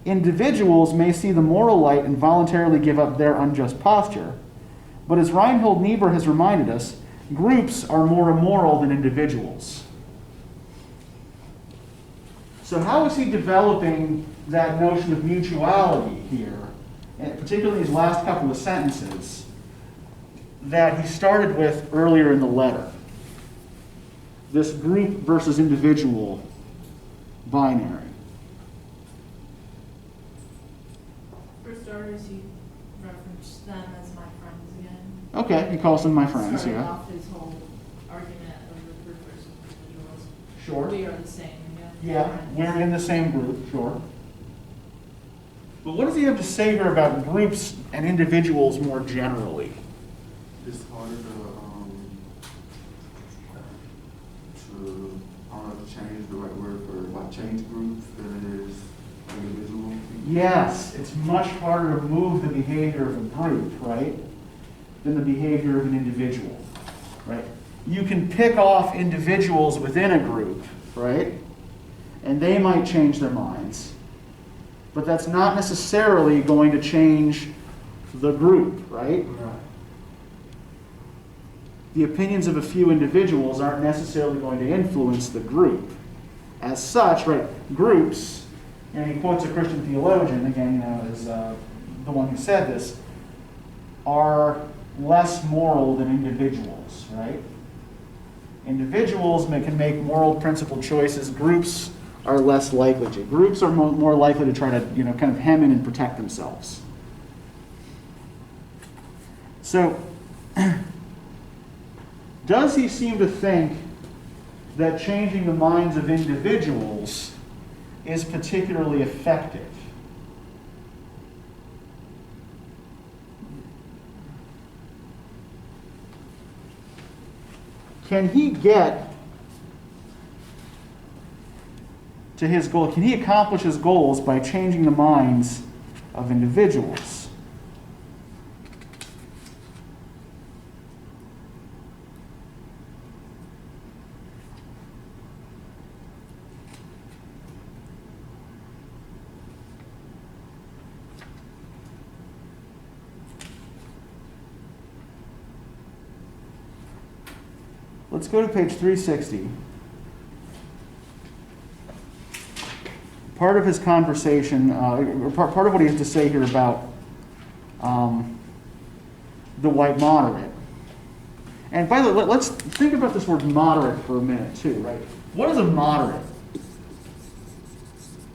Individuals may see the moral light and voluntarily give up their unjust posture, but as Reinhold Niebuhr has reminded us, groups are more immoral than individuals. So how is he developing that notion of mutuality here, and particularly these last couple of sentences that he started with earlier in the letter? This group versus individual binary. For starters, he referenced them as my friends again. Okay, he calls them my friends, Starting yeah. off his whole argument of the group versus individuals. Sure. We are the same, Yeah, we're in the same group, sure. But what does he have to say here about groups and individuals more generally? It's harder to, I don't know if change the right word for, like, change groups than it is individual people. Yes, it's much harder to move the behavior of a group, right, than the behavior of an individual, right? You can pick off individuals within a group, right? And they might change their minds. But that's not necessarily going to change the group, right? Right. The opinions of a few individuals aren't necessarily going to influence the group. As such, right, groups, and he quotes a Christian theologian, again, as the one who said this, are less moral than individuals, right? Individuals can make moral principled choices. Groups are less likely to. Groups are more likely to try to, kind of hem in and protect themselves. So, does he seem to think that changing the minds of individuals is particularly effective? Can he get to his goal? Can he accomplish his goals by changing the minds of individuals? let's go to page 360. Part of his conversation, or part of what he has to say here about the white moderate. And by the way, let's think about this word moderate for a minute too, right? What is a moderate?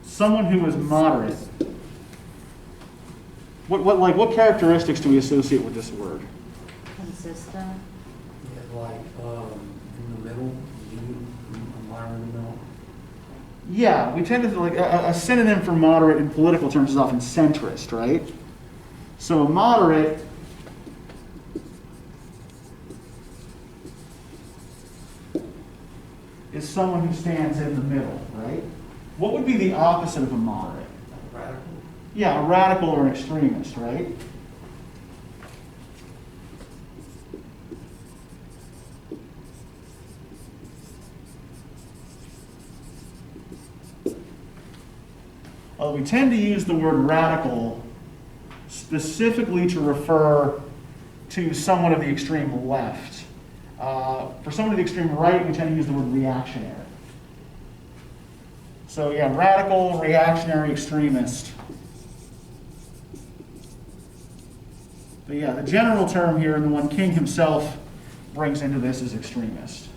Someone who is moderate. What characteristics do we associate with this word? Consistent. Yeah, like, in the middle, a minor in the middle. Yeah, we tend to, like, a synonym for moderate in political terms is often centrist, right? So a moderate is someone who stands in the middle, right? What would be the opposite of a moderate? Radical. Yeah, a radical or an extremist, right? We tend to use the word radical specifically to refer to someone of the extreme left. For someone of the extreme right, we tend to use the word reactionary. So yeah, radical, reactionary, extremist. But yeah, the general term here, and the one King himself brings into this, is extremist.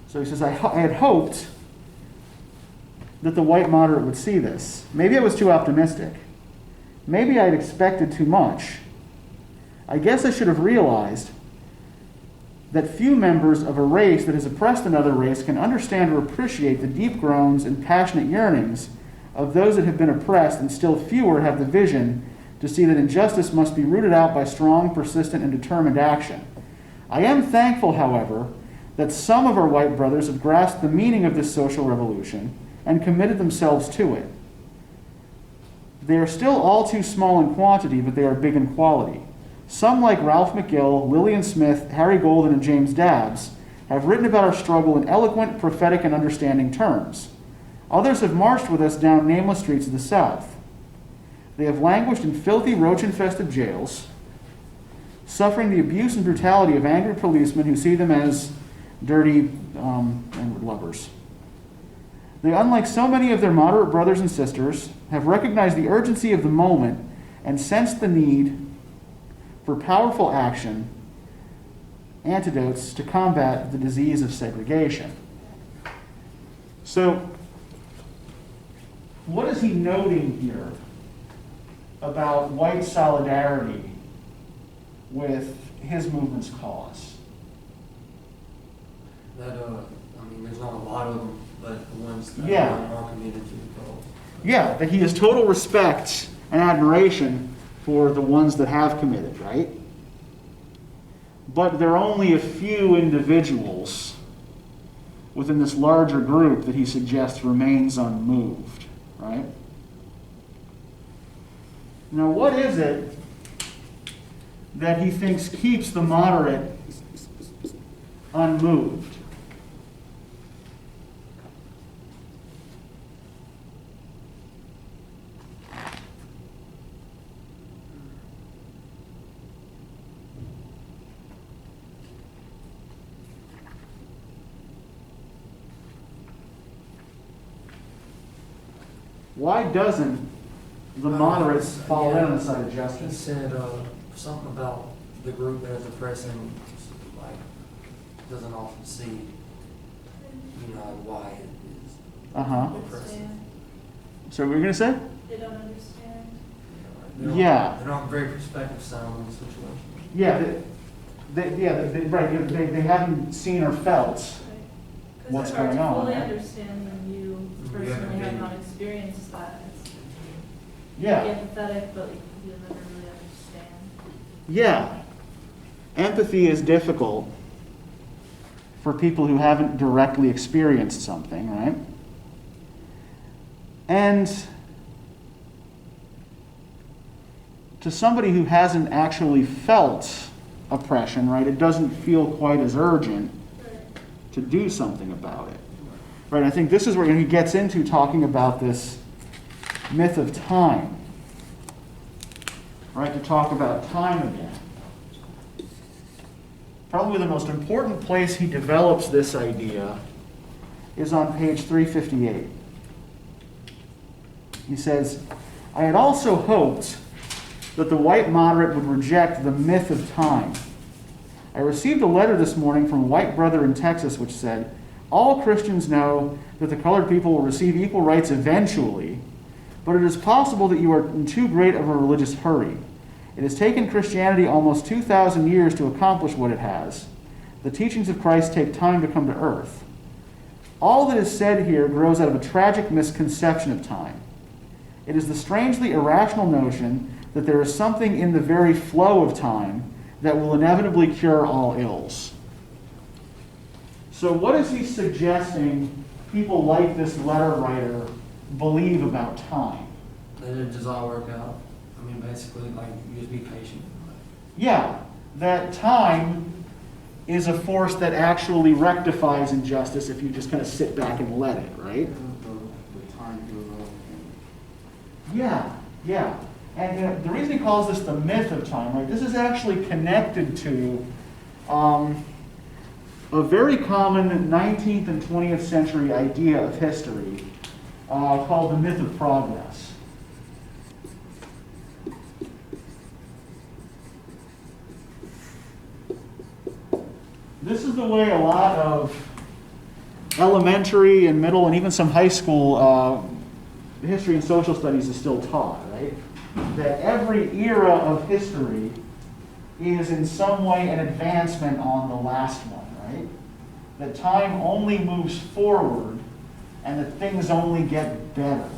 So he says, I had hoped that the white moderate would see this. Maybe I was too optimistic. Maybe I had expected too much. I guess I should have realized that few members of a race that has oppressed another race can understand or appreciate the deep groans and passionate yearnings of those that have been oppressed, and still fewer have the vision to see that injustice must be rooted out by strong, persistent, and determined action. I am thankful, however, that some of our white brothers have grasped the meaning of this social revolution and committed themselves to it. They are still all too small in quantity, but they are big in quality. Some, like Ralph McGill, Lillian Smith, Harry Golden, and James Dabbs, have written about our struggle in eloquent, prophetic, and understanding terms. Others have marched with us down nameless streets of the South. They have languished in filthy, roach-infested jails, suffering the abuse and brutality of angry policemen who see them as dirty and lovers. They, unlike so many of their moderate brothers and sisters, have recognized the urgency of the moment and sensed the need for powerful action, antidotes to combat the disease of segregation. So, what is he noting here about white solidarity with his movement's cause? That, I mean, there's not a lot of them, but the ones that Yeah. are in our community go. Yeah, that he has total respect and admiration for the ones that have committed, right? But there are only a few individuals within this larger group that he suggests remains unmoved, right? Now, what is it that he thinks keeps the moderate unmoved? Why doesn't the moderates fall in on the side of He justice? said something about the group that is oppressing, like, doesn't often see, you know, why it is Uh-huh. oppressing. So what were you going to say? They don't understand. Yeah. They're not very perspective sound on the situation. Yeah, they haven't seen or felt what's going on, Fully right? understand when you personally have not experienced that. It's Yeah, empathetic, but you'll never really understand. yeah. Empathy is difficult for people who haven't directly experienced something, right? And to somebody who hasn't actually felt oppression, right, it doesn't feel quite as urgent to do something about it. Right, I think this is where he gets into talking about this myth of time. Right, to talk about time again. probably the most important place he develops this idea is on page 358. He says, I had also hoped that the white moderate would reject the myth of time. I received a letter this morning from a white brother in Texas which said, all Christians know that the colored people will receive equal rights eventually, but it is possible that you are in too great of a religious hurry. It has taken Christianity almost 2,000 years to accomplish what it has. The teachings of Christ take time to come to earth. All that is said here grows out of a tragic misconception of time. It is the strangely irrational notion that there is something in the very flow of time that will inevitably cure all ills. So what is he suggesting people like this letter writer believe about time? That it does all work out. I mean, basically, like, you just be patient. Yeah, that time is a force that actually rectifies injustice if you just kind of sit back and let it, right? The time goes on. Yeah. And the reason he calls this the myth of time, right, this is actually connected to a very common 19th and 20th century idea of history called the myth of progress. This is the way a lot of elementary and middle and even some high school history and social studies is still taught, right? That every era of history is in some way an advancement on the last one, right? That time only moves forward and that things only get better.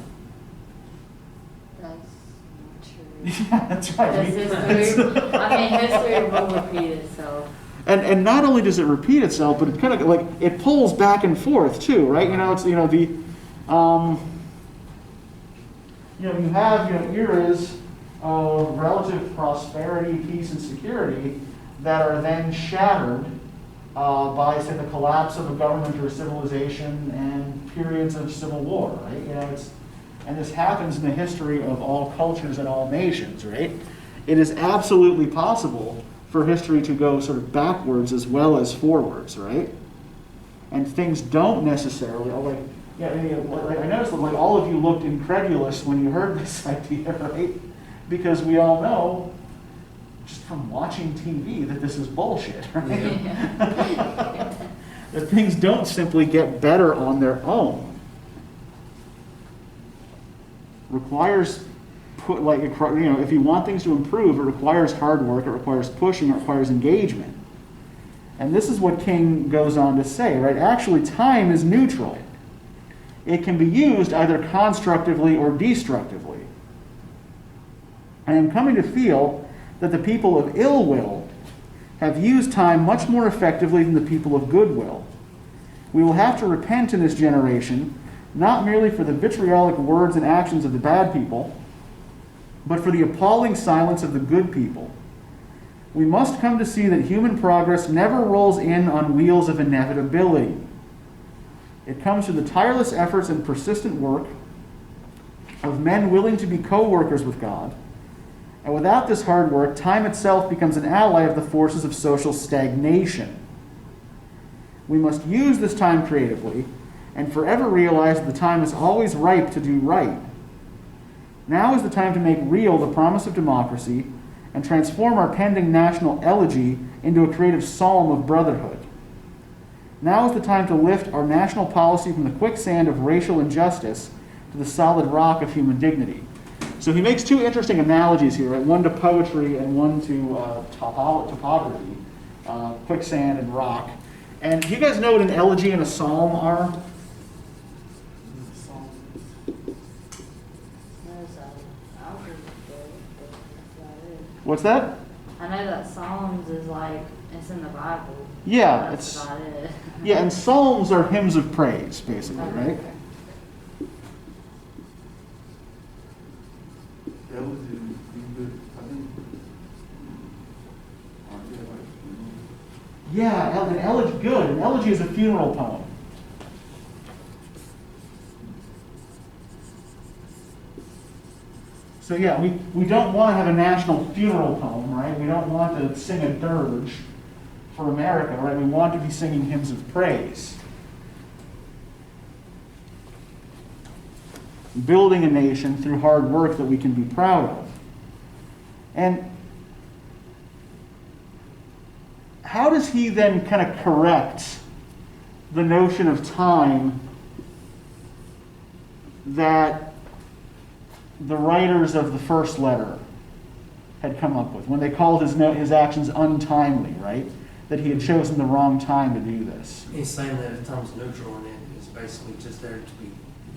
That's not true. Yeah, that's right. History will repeat itself. And not only does it repeat itself, but it kind of like it pulls back and forth too, right? You know, it's you have eras of relative prosperity, peace, and security that are then shattered by, say, the collapse of a government or a civilization and periods of civil war, right? And this happens in the history of all cultures and all nations, right? It is absolutely possible for history to go sort of backwards as well as forwards, right? And things don't necessarily, I noticed that all of you looked incredulous when you heard this idea, right? Because we all know, just from watching TV, that this is bullshit, right? Yeah. That things don't simply get better on their own. Requires, if you want things to improve, it requires hard work, it requires pushing, it requires engagement. And this is what King goes on to say, right? Actually, time is neutral. It can be used either constructively or destructively. I am coming to feel that the people of ill will have used time much more effectively than the people of goodwill. We will have to repent in this generation, not merely for the vitriolic words and actions of the bad people, but for the appalling silence of the good people. We must come to see that human progress never rolls in on wheels of inevitability. It comes through the tireless efforts and persistent work of men willing to be co-workers with God. And without this hard work, time itself becomes an ally of the forces of social stagnation. We must use this time creatively and forever realize that the time is always ripe to do right. Now is the time to make real the promise of democracy and transform our pending national elegy into a creative psalm of brotherhood. Now is the time to lift our national policy from the quicksand of racial injustice to the solid rock of human dignity. So he makes two interesting analogies here, right? One to poetry and one to topography, quicksand and rock. And do you guys know what an elegy and a psalm are? What's that? I know that Psalms is it's in the Bible. Yeah, That's about it. Yeah, and psalms are hymns of praise, basically, right? Elegy, I think. Yeah, an elegy, good. An elegy is a funeral poem. So yeah, we don't want to have a national funeral poem, right? We don't want to sing a dirge for America, right? We want to be singing hymns of praise. Building a nation through hard work that we can be proud of. And how does he then kind of correct the notion of time that the writers of the first letter had come up with when they called his actions untimely, right? That he had chosen the wrong time to do this. He's saying that if time's neutral and it is basically just there to be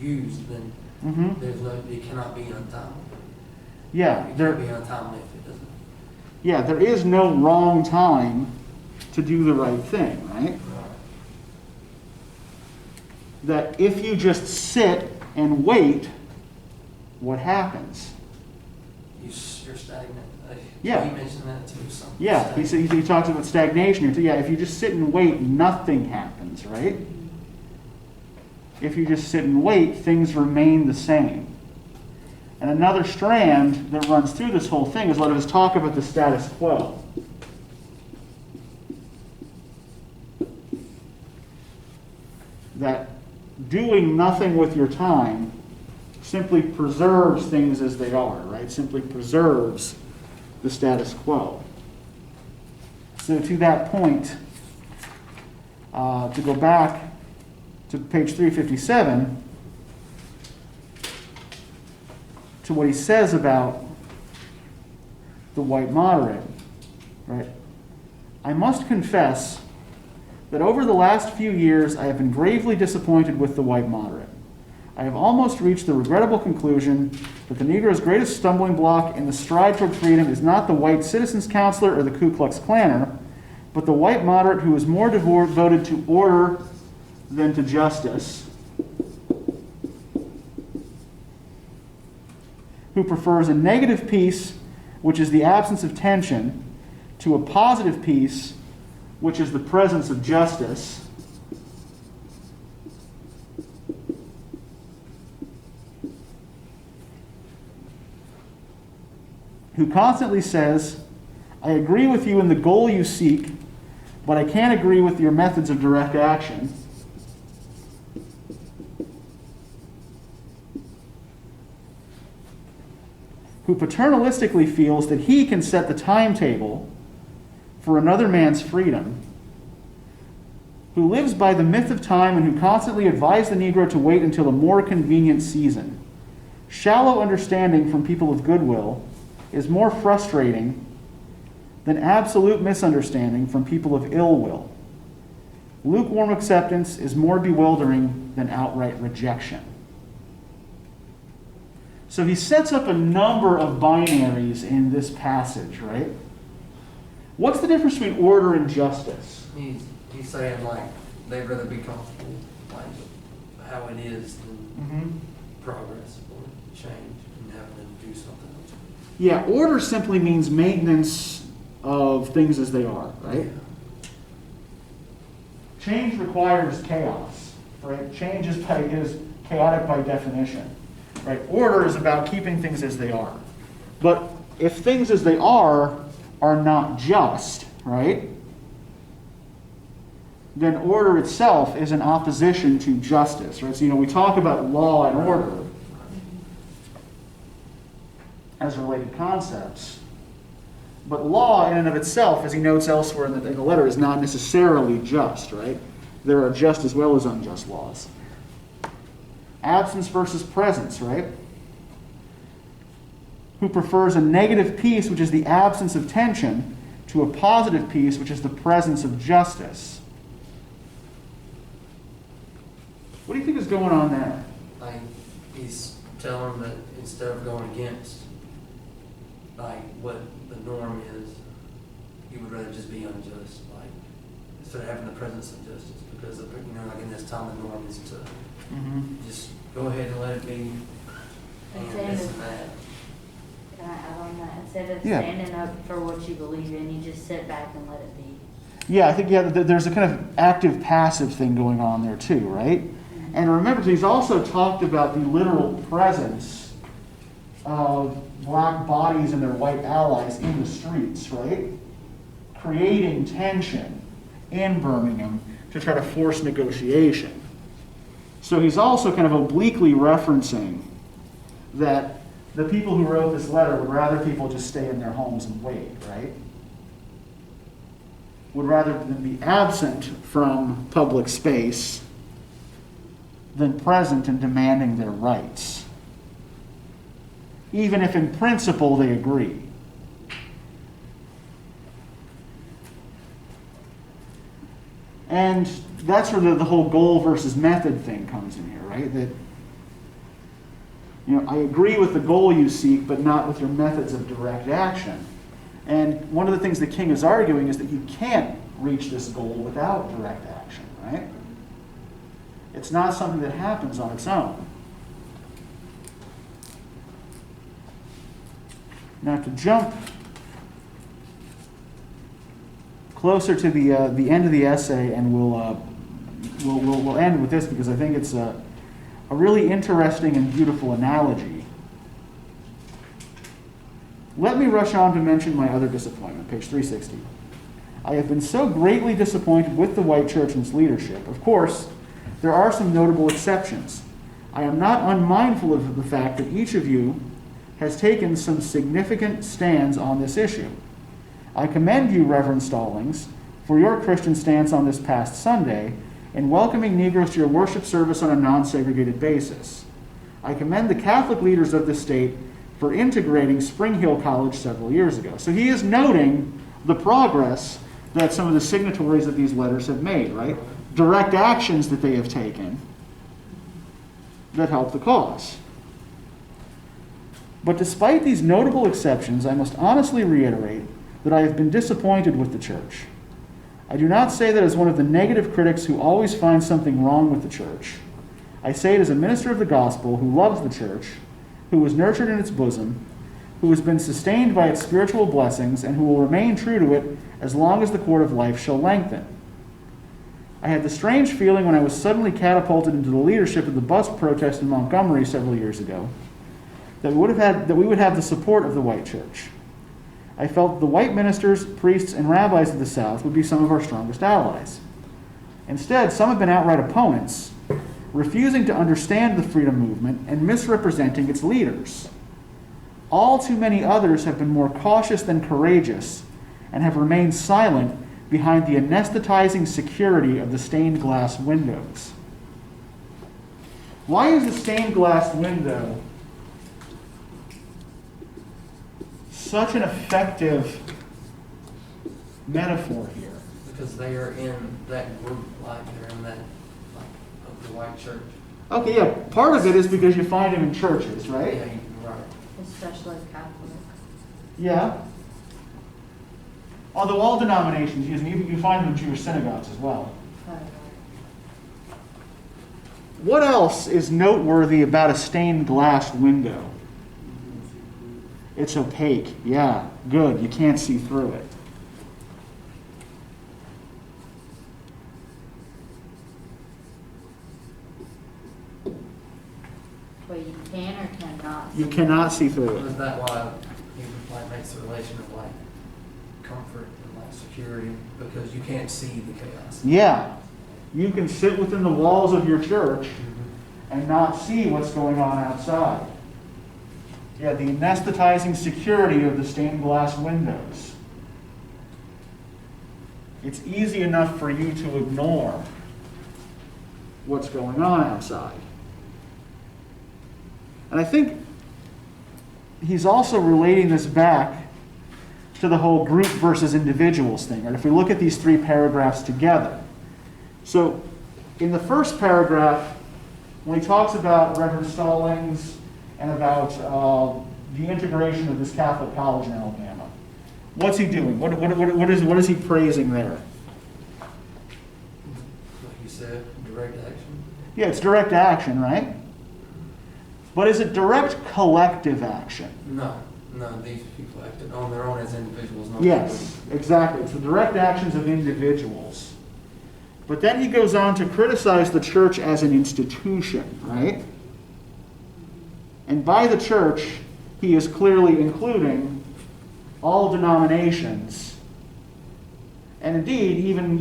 used, then it cannot be untimely. Yeah, It can't be untimely if it doesn't. Yeah, there is no wrong time to do the right thing, right? That if you just sit and wait, what happens? You're stagnant. Yeah. He mentioned that too. Yeah, he talks about stagnation here. Yeah, if you just sit and wait, nothing happens, right? If you just sit and wait, things remain the same. And another strand that runs through this whole thing is let us talk about the status quo. That doing nothing with your time simply preserves things as they are, right? Simply preserves the status quo. So to that point, to go back to page 357, to what he says about the white moderate, right? I must confess that over the last few years I have been gravely disappointed with the white moderate. I have almost reached the regrettable conclusion that the Negro's greatest stumbling block in the stride toward freedom is not the white citizens' counselor or the Ku Klux Klanner, but the white moderate who is more devoted to order than to justice, who prefers a negative peace, which is the absence of tension, to a positive peace, which is the presence of justice, who constantly says, I agree with you in the goal you seek, but I can't agree with your methods of direct action. Who paternalistically feels that he can set the timetable for another man's freedom, who lives by the myth of time and who constantly advised the Negro to wait until a more convenient season. Shallow understanding from people of goodwill is more frustrating than absolute misunderstanding from people of ill will. Lukewarm acceptance is more bewildering than outright rejection. So he sets up a number of binaries in this passage, right? What's the difference between order and justice? He's saying, like, they'd rather be comfortable, like, how it is than progress or change and having to do something else. Yeah, order simply means maintenance of things as they are, right? Yeah. Change requires chaos, right? Change is chaotic by definition, right? Order is about keeping things as they are. But if things as they are not just, right, then order itself is in opposition to justice, right? So, we talk about law and order as related concepts. But law in and of itself, as he notes elsewhere in the letter, is not necessarily just, right? There are just as well as unjust laws. Absence versus presence, right? Who prefers a negative peace, which is the absence of tension, to a positive peace, which is the presence of justice. What do you think is going on there? Like, he's telling them that instead of going against, like, what the norm is, you would rather just be unjust, like, instead of having the presence of justice, because, like, in this time, the norm is to just go ahead and let it be, and this and that. Can I add on that? Instead of Yeah. standing up for what you believe in, you just sit back and let it be. Yeah, I think there's a kind of active-passive thing going on there too, right? And remember, he's also talked about the literal presence of black bodies and their white allies in the streets, right? Creating tension, in Birmingham to try to force negotiation. So he's also kind of obliquely referencing that the people who wrote this letter would rather people just stay in their homes and wait, right? Would rather than be absent from public space than present and demanding their rights, even if in principle they agree. And that's where the whole goal versus method thing comes in here, right? That, I agree with the goal you seek, but not with your methods of direct action. And one of the things the king is arguing is that you can't reach this goal without direct action, right? It's not something that happens on its own. Now, to jump closer to the end of the essay, and we'll end with this because I think it's a really interesting and beautiful analogy. Let me rush on to mention my other disappointment, page 360. I have been so greatly disappointed with the white church and its leadership. Of course, there are some notable exceptions. I am not unmindful of the fact that each of you has taken some significant stands on this issue. I commend you, Reverend Stallings, for your Christian stance on this past Sunday in welcoming Negroes to your worship service on a non-segregated basis. I commend the Catholic leaders of the state for integrating Spring Hill College several years ago. So he is noting the progress that some of the signatories of these letters have made, right? Direct actions that they have taken that help the cause. But despite these notable exceptions, I must honestly reiterate that I have been disappointed with the church. I do not say that as one of the negative critics who always finds something wrong with the church. I say it as a minister of the gospel who loves the church, who was nurtured in its bosom, who has been sustained by its spiritual blessings, and who will remain true to it as long as the cord of life shall lengthen. I had the strange feeling when I was suddenly catapulted into the leadership of the bus protest in Montgomery several years ago that we would have the support of the white church. I felt the white ministers, priests, and rabbis of the South would be some of our strongest allies. Instead, some have been outright opponents, refusing to understand the freedom movement and misrepresenting its leaders. All too many others have been more cautious than courageous and have remained silent behind the anesthetizing security of the stained glass windows. Why is the stained glass window such an effective metaphor here? Because they are in that group, like they're in that, like, of the white church. Okay, yeah, part of it is because you find them in churches, right? Yeah, you're right. Especially Catholic. Yeah. Although all denominations use them, you find them in Jewish synagogues as well. What else is noteworthy about a stained glass window? It's opaque. Yeah, good. You can't see through it. Well, you can or cannot. You cannot see through it. Is that why he like makes the relation of like comfort and like security, because you can't see the chaos? Yeah. You can sit within the walls of your church and not see what's going on outside. Yeah, the anesthetizing security of the stained glass windows. It's easy enough for you to ignore what's going on outside. And I think he's also relating this back to the whole group versus individuals thing. And if we look at these three paragraphs together. So in the first paragraph, when he talks about Reverend Stallings and about the integration of this Catholic college in Alabama, what's he doing? What is he praising there? Like you said, direct action. Yeah, it's direct action, right? But is it direct collective action? No, these people acted on their own as individuals. Not Yes, exactly. It's the direct actions of individuals. But then he goes on to criticize the church as an institution, right? And by the church, he is clearly including all denominations and indeed even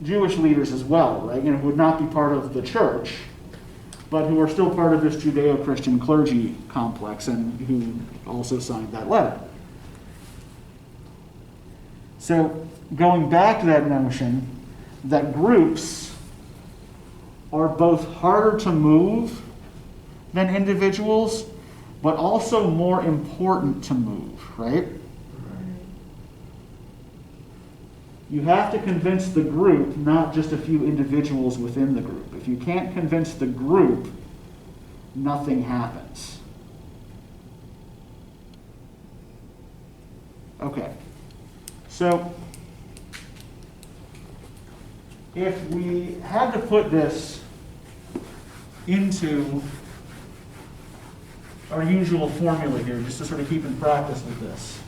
Jewish leaders as well, right? Who would not be part of the church, but who are still part of this Judeo-Christian clergy complex and who also signed that letter. So going back to that notion that groups are both harder to move than individuals, but also more important to move, right? You have to convince the group, not just a few individuals within the group. If you can't convince the group, nothing happens. Okay. So, if we had to put this into our usual formula here, just to sort of keep in practice with this.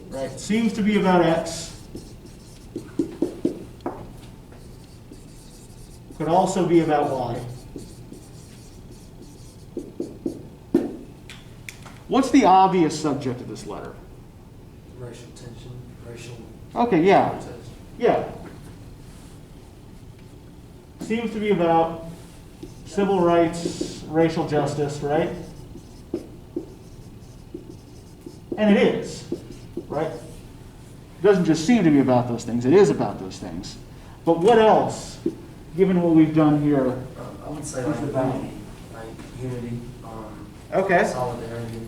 Right, seems to be about X. Could also be about Y. What's the obvious subject of this letter? Racial tension, racial. Okay, yeah. protest. Yeah. Seems to be about civil rights, racial justice, right? And it is, right? It doesn't just seem to be about those things, it is about those things. But what else, given what we've done here? I would say What's like it about? unity, Okay. solidarity.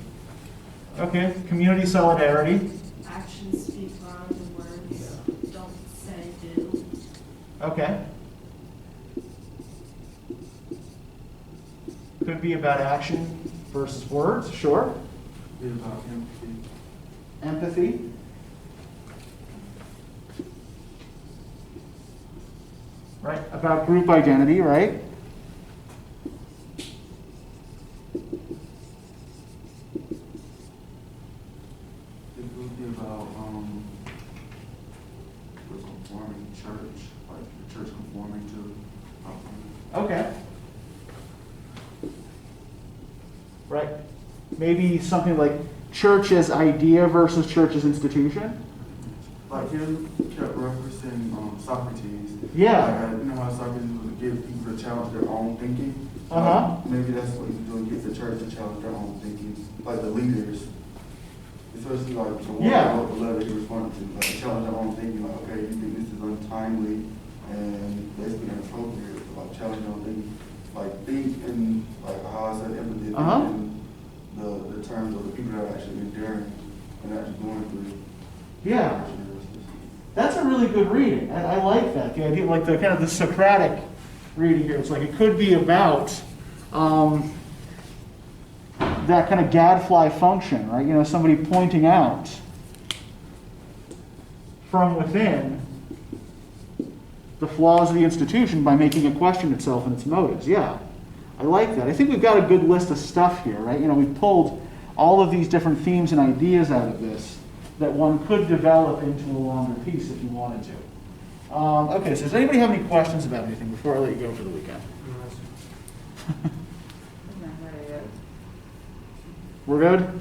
Okay, community solidarity. Actions speak louder than words. Don't say, do. Okay. Could be about action versus words, sure. It's about empathy. Empathy. Right, about group identity, right? It would be about the conforming church, like the church conforming to. Okay. Right. Maybe something like church as idea versus church as institution. Like him kept referencing Socrates. Yeah. Like, you know how Socrates would give people to challenge their own thinking? Uh-huh. Maybe that's what he's doing, get the church to challenge their own thinking, like the leaders. Especially like the one Yeah. that wrote the letter he responded to, like challenge their own thinking, like, okay, you think this is untimely and basically inappropriate, like challenge your own thinking. Like think in, like how I said empathy, Uh-huh. in the terms of the people that are actually enduring and actually going through. Yeah. That's a really good reading. I like that. The idea, like the kind of the Socratic reading here. It's like it could be about that kind of gadfly function, right? Somebody pointing out from within the flaws of the institution by making it question itself and its motives. Yeah, I like that. I think we've got a good list of stuff here, right? We've pulled all of these different themes and ideas out of this that one could develop into a longer piece if you wanted to. Okay, so does anybody have any questions about anything before I let you go for the weekend? We're good?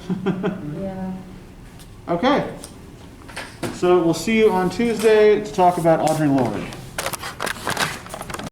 Yeah. Okay. So we'll see you on Tuesday to talk about Audre Lorde.